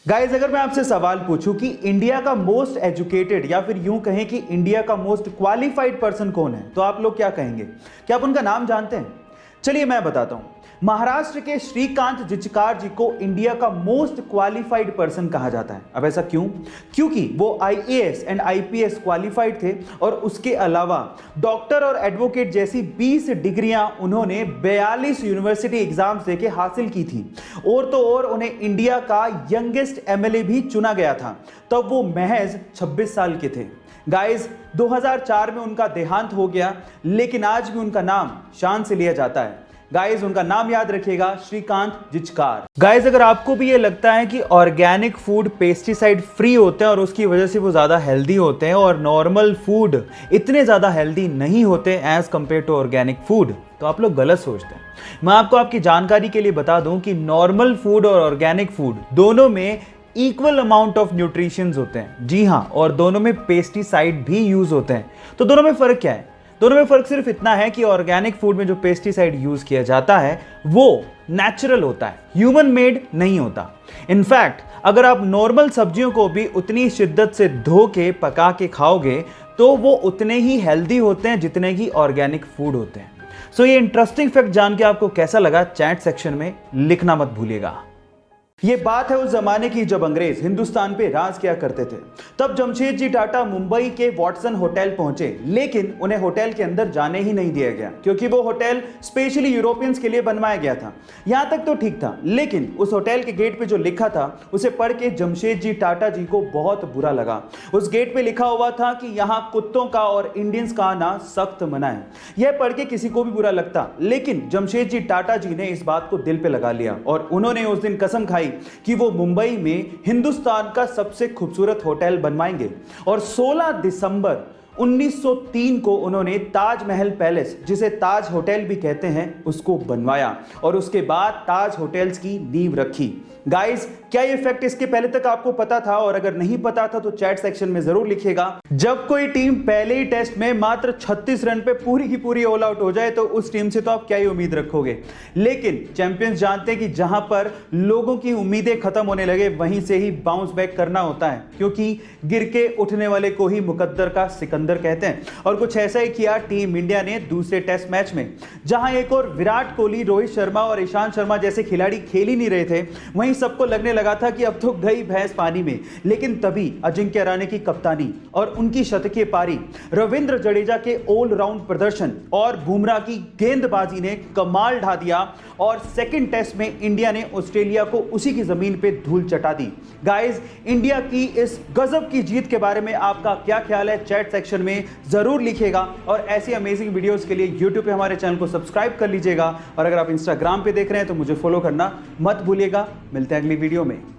Guys, अगर मैं आपसे सवाल पूछूं कि इंडिया का मोस्ट एजुकेटेड या फिर यूं कहें कि इंडिया का मोस्ट क्वालिफाइड पर्सन कौन है, तो आप लोग क्या कहेंगे? क्या आप उनका नाम जानते हैं? चलिए मैं बताता हूं। महाराष्ट्र के श्रीकांत जिचकार जी को इंडिया का मोस्ट क्वालिफाइड पर्सन कहा जाता है। अब ऐसा क्यों? क्योंकि वो आईएएस एंड आईपीएस क्वालिफाइड थे और उसके अलावा डॉक्टर और एडवोकेट जैसी 20 डिग्रियां उन्होंने 42 यूनिवर्सिटी एग्जाम्स देके हासिल की थी। और तो और उन्हें इंडिया का यंगेस्ट एमएलए भी चुना गया था। तब वो महज 26 साल के थे। गाइस, 2004 में उनका देहांत हो गया, लेकिन आज भी उनका नाम शान से लिया जाता है। गाइस, उनका नाम याद रखिएगा, श्रीकांत जिचकार। गाइस, अगर आपको भी ये लगता है कि ऑर्गेनिक फूड पेस्टिसाइड फ्री होते हैं और उसकी वजह से वो ज़्यादा हेल्दी होते हैं और नॉर्मल फूड इतने ज़्यादा हेल्दी नहीं होते as compared to organic food, तो आप लोग गलत सोचते हैं। मैं आपको आपकी जानकारी के लिए बता दूं कि नॉर्मल फूड और ऑर्गेनिक फूड दोनों में इक्वल अमाउंट ऑफ न्यूट्रिशंस होते हैं। जी हाँ, और दोनों में पेस्टिसाइड भी यूज होते हैं। तो दोनों में फर्क क्या है? दोनों में फर्क सिर्फ इतना है कि ऑर्गेनिक फूड में जो पेस्टिसाइड यूज किया जाता है वो नेचुरल होता है, ह्यूमन मेड नहीं होता। इनफैक्ट अगर आप नॉर्मल सब्जियों को भी उतनी शिद्दत से धो के पका के खाओगे तो वो उतने ही हेल्दी होते हैं जितने ही ऑर्गेनिक फूड होते हैं। सो ये इंटरेस्टिंग फैक्ट जान के आपको कैसा लगा, चैट सेक्शन में लिखना मत भूलिएगा। ये बात है उस जमाने की जब अंग्रेज हिंदुस्तान पे राज किया करते थे। तब जमशेदजी टाटा मुंबई के वॉटसन होटल पहुंचे, लेकिन उन्हें होटल के अंदर जाने ही नहीं दिया गया क्योंकि वो होटल स्पेशली यूरोपियंस के लिए बनवाया गया था। यहां तक तो ठीक था, लेकिन उस होटल के गेट पे जो लिखा था उसे पढ़ के जमशेदजी टाटा जी को बहुत बुरा लगा। उस गेट पे लिखा हुआ था कि यहाँ कुत्तों का और इंडियंस का आना सख्त मना है। यह पढ़ के किसी को भी बुरा लगता, लेकिन जमशेदजी टाटा जी ने इस बात को दिल पे लगा लिया और उन्होंने उस दिन कसम खाई कि वो मुंबई में हिंदुस्तान का सबसे खूबसूरत होटल बनवाएंगे। और 16 दिसंबर 1903 को उन्होंने ताजमहल पैलेस, जिसे ताज होटल भी कहते हैं, उसको बनवाया और उसके बाद ताज होटल्स की नींव रखी। गाइस, क्या ये फैक्ट इसके पहले तक आपको पता था? और अगर नहीं पता था तो चैट सेक्शन में जरूर लिखिएगा। जब कोई टीम पहले ही टेस्ट में मात्र 36 रन पे पूरी की पूरी ऑल आउट हो जाए तो उस टीम से तो आप क्या ही उम्मीद रखोगे। लेकिन चैंपियंस जानते हैं कि जहां पर लोगों की उम्मीदें खत्म होने लगे वहीं से ही बाउंस बैक करना होता है, क्योंकि गिर के उठने वाले को ही मुकद्दर का सिकंदर कहते हैं। और कुछ ऐसा ही किया टीम इंडिया ने दूसरे टेस्ट मैच में, जहां एक और विराट कोहली, रोहित शर्मा और ईशांत शर्मा जैसे खिलाड़ी खेल ही नहीं रहे थे। वहीं सबको लगने लगा था कि अब तो गई भैंस पानी में। लेकिन तभी अजिंक्य रहाणे की कप्तानी और उनकी शतकीय पारी, रविंद्र जडेजा के ऑलराउंड प्रदर्शन और बुमराह की गेंदबाजी ने कमाल ढा दिया और सेकंड टेस्ट में इंडिया ने ऑस्ट्रेलिया को उसी की जमीन पे धूल चटा दी। गाइस, इंडिया की इस गजब की जीत के बारे में आपका क्या ख्याल है? चैट सेक्शन में जरूर लिखिएगा और ऐसी अमेजिंग वीडियोस के लिए यूट्यूब पे हमारे चैनल को सब्सक्राइब कर लीजिएगा। और अगर आप इंस्टाग्राम पे देख रहे हैं तो मुझे फॉलो करना मत भूलिएगा। मिलते हैं अगली वीडियो में।